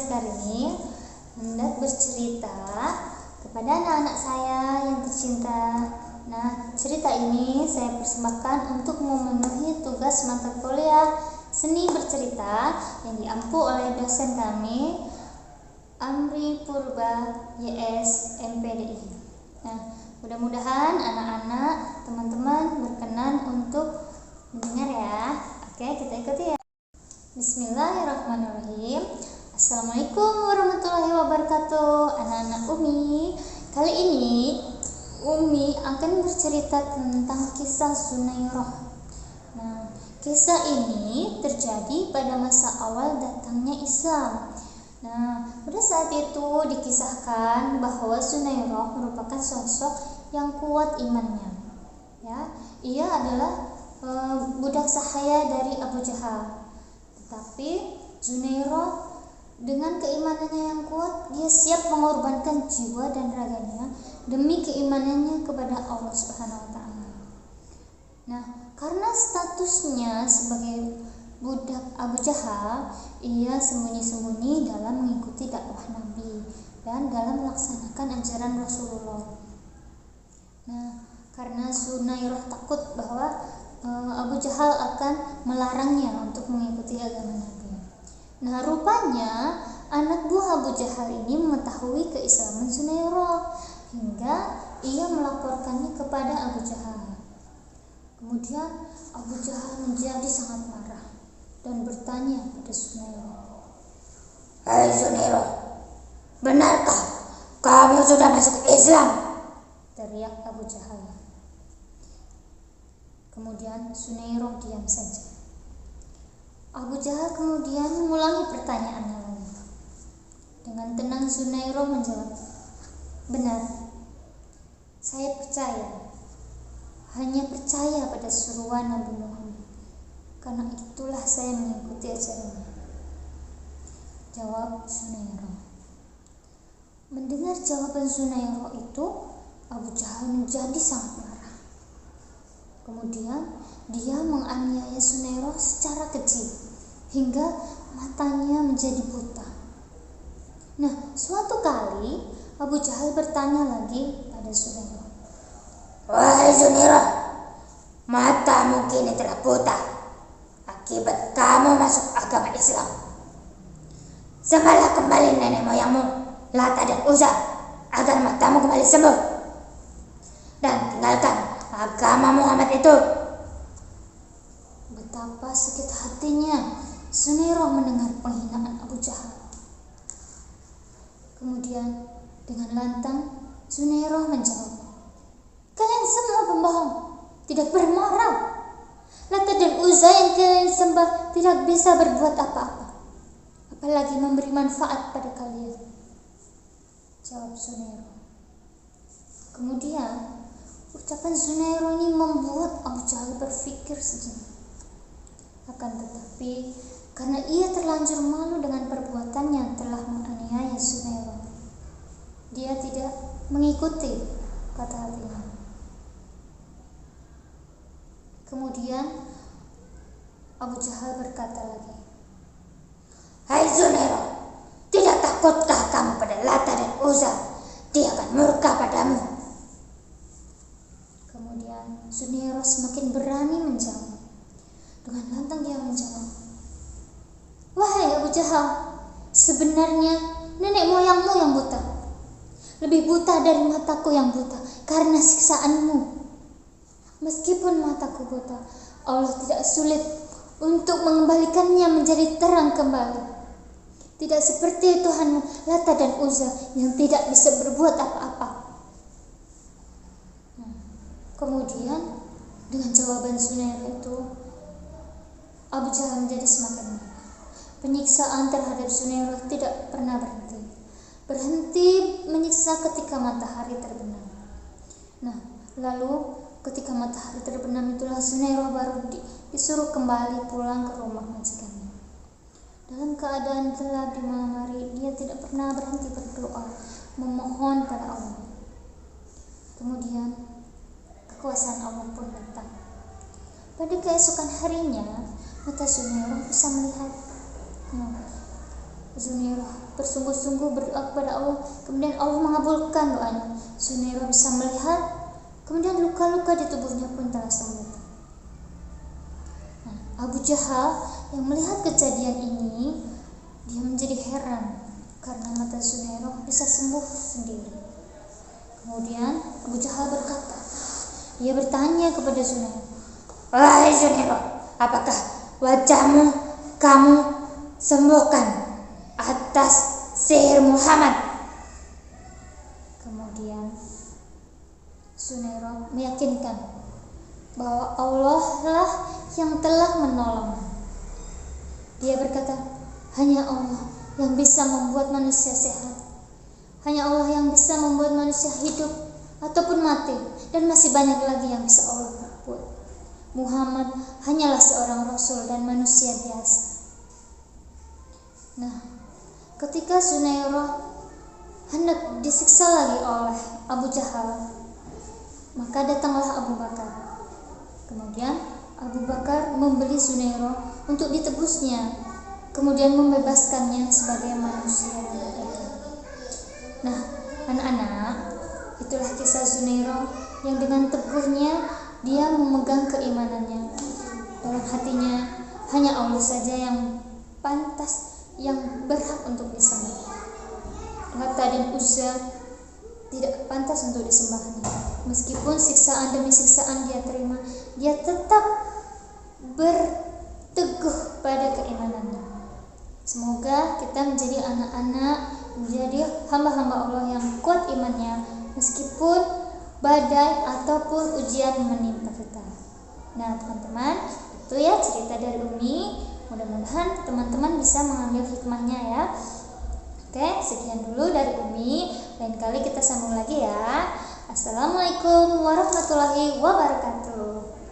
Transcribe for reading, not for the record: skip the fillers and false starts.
sekali ini hendak bercerita kepada anak-anak saya yang tercinta. Nah, cerita ini saya persembahkan untuk memenuhi tugas mata kuliah seni bercerita yang diampu oleh dosen kami, Amri Purba YS MPDI. Nah, mudah-mudahan anak-anak, teman-teman berkenan untuk mendengar ya. Oke, kita ikuti ya. Bismillahirrahmanirrahim. Assalamualaikum warahmatullahi wabarakatuh. Anak-anak Umi, kali ini Umi akan bercerita tentang kisah Zunairah. Nah, kisah ini terjadi pada masa awal datangnya Islam. Nah, pada saat itu dikisahkan bahwa Zunairah merupakan sosok yang kuat imannya. Ya, ia adalah budak sahaya dari Abu Jahal. Tetapi Zunairah dengan keimanannya yang kuat, dia siap mengorbankan jiwa dan raganya demi keimanannya kepada Allah Subhanahu wa taala. Nah, karena statusnya sebagai budak Abu Jahal, ia sembunyi-sembunyi dalam mengikuti dakwah Nabi dan dalam melaksanakan ajaran Rasulullah. Nah, karena Zunairah takut bahwa Abu Jahal akan melarangnya untuk mengikuti agama Nabi. Nah, rupanya anak buah Abu Jahal ini mengetahui keislaman Zunairah hingga ia melaporkannya kepada Abu Jahal. Kemudian Abu Jahal menjadi sangat marah dan bertanya pada Zunairah, "Hai Zunairah, benarkah kamu sudah masuk Islam?" teriak Abu Jahal. Kemudian Zunairah diam saja. Abu Jahal kemudian mengulangi pertanyaannya lagi. Dengan tenang Zunairah menjawab, "Benar, saya percaya. Hanya percaya pada seruan Nabi Muhammad. Karena itulah saya mengikuti ajarannya," jawab Zunairah. Mendengar jawaban Zunairah itu, Abu Jahal menjadi sangat marah. Kemudian dia menganiaya Zunairah secara keji hingga matanya menjadi buta. Nah, suatu kali Abu Jahal bertanya lagi pada Zunairah, "Wahai Zunairah, matamu kini telah buta akibat kamu masuk agama Islam. Sembahlah kembali nenek moyangmu, Lata dan Uzza, agar matamu kembali sembuh. Dan tinggalkan agama Muhammad itu." Betapa sakit hatinya Zunairah mendengar penghinaan Abu Jahal. Kemudian dengan lantang Zunairah menjawab, "Kalian semua pembohong, tidak bermoral. Lata dan Uzza yang kalian sembah tidak bisa berbuat apa-apa, apalagi memberi manfaat pada kalian," jawab Zunairah. Kemudian ucapan Zunairah ini membuat Abu Jahal berpikir sejenak. Akan tetapi, karena ia terlanjur malu dengan perbuatannya yang telah menganiaya Zunairah, dia tidak mengikuti kata hatinya. Kemudian Abu Jahal berkata lagi, "Hai Zunairah, tidak takutkah kamu pada Lata dan Uzza? Dia akan murka padamu." Kemudian Zunairah semakin berani menjawab. Dengan lantang dia menjawab, "Wahai Abu Jahal, sebenarnya nenek moyangmu yang buta. Lebih buta dari mataku yang buta karena siksaanmu. Meskipun mataku buta, Allah tidak sulit untuk mengembalikannya menjadi terang kembali. Tidak seperti Tuhanmu Lata dan Uzza yang tidak bisa berbuat apa-apa." Kemudian dengan jawaban Zunairah itu, Abu Jahal menjadi semakin marah. Penyiksaan terhadap Zunairah tidak pernah berhenti menyiksa ketika matahari terbenam. Nah, lalu ketika matahari terbenam itulah Zunairah baru disuruh kembali pulang ke rumah majikannya. Dalam keadaan gelap di malam hari, dia tidak pernah berhenti berdoa, memohon pada Allah. Kemudian kekuasaan Allah pun datang. Pada keesokan harinya, mata Zunairah bisa melihat. Zunairah bersungguh-sungguh berdoa kepada Allah. Kemudian Allah mengabulkan doanya. Zunairah bisa melihat, kemudian luka-luka di tubuhnya pun telah sembuh. Nah, Abu Jahal yang melihat kejadian ini, dia menjadi heran karena mata Zunairah bisa sembuh sendiri. Kemudian Abu Jahal berkata, ia bertanya kepada Zunairah, "Wahai Zunairah, apakah wajahmu kamu sembuhkan atas sihir Muhammad?" Kemudian Zunairah meyakinkan bahwa Allah lah yang telah menolong. Dia berkata, hanya Allah yang bisa membuat manusia sehat. Hanya Allah yang bisa membuat manusia hidup ataupun mati, dan masih banyak lagi yang bisa Allah perbuat. Muhammad hanyalah seorang rasul dan manusia biasa. Nah, ketika Zunairah hendak disiksa lagi oleh Abu Jahal, maka datanglah Abu Bakar. Kemudian Abu Bakar membeli Zunairah untuk ditebusnya, kemudian membebaskannya sebagai manusia yang merdeka. Nah, anak-anak, itulah kisah Zunairah yang dengan teguhnya dia memegang keimanannya. Dalam hatinya hanya Allah saja yang pantas, yang berhak untuk disembah. Lata dan Uzza tidak pantas untuk disembahnya. Meskipun siksaan demi siksaan dia terima, dia tetap berteguh pada keimanannya. Semoga kita menjadi anak-anak, menjadi hamba-hamba Allah yang kuat imannya meskipun badai ataupun ujian menimpa kita. Nah, teman-teman, itu ya cerita dari Umi. Mudah-mudahan teman-teman bisa mengambil hikmahnya ya. Oke, sekian dulu dari Umi. Lain kali kita sambung lagi ya. Assalamualaikum warahmatullahi wabarakatuh.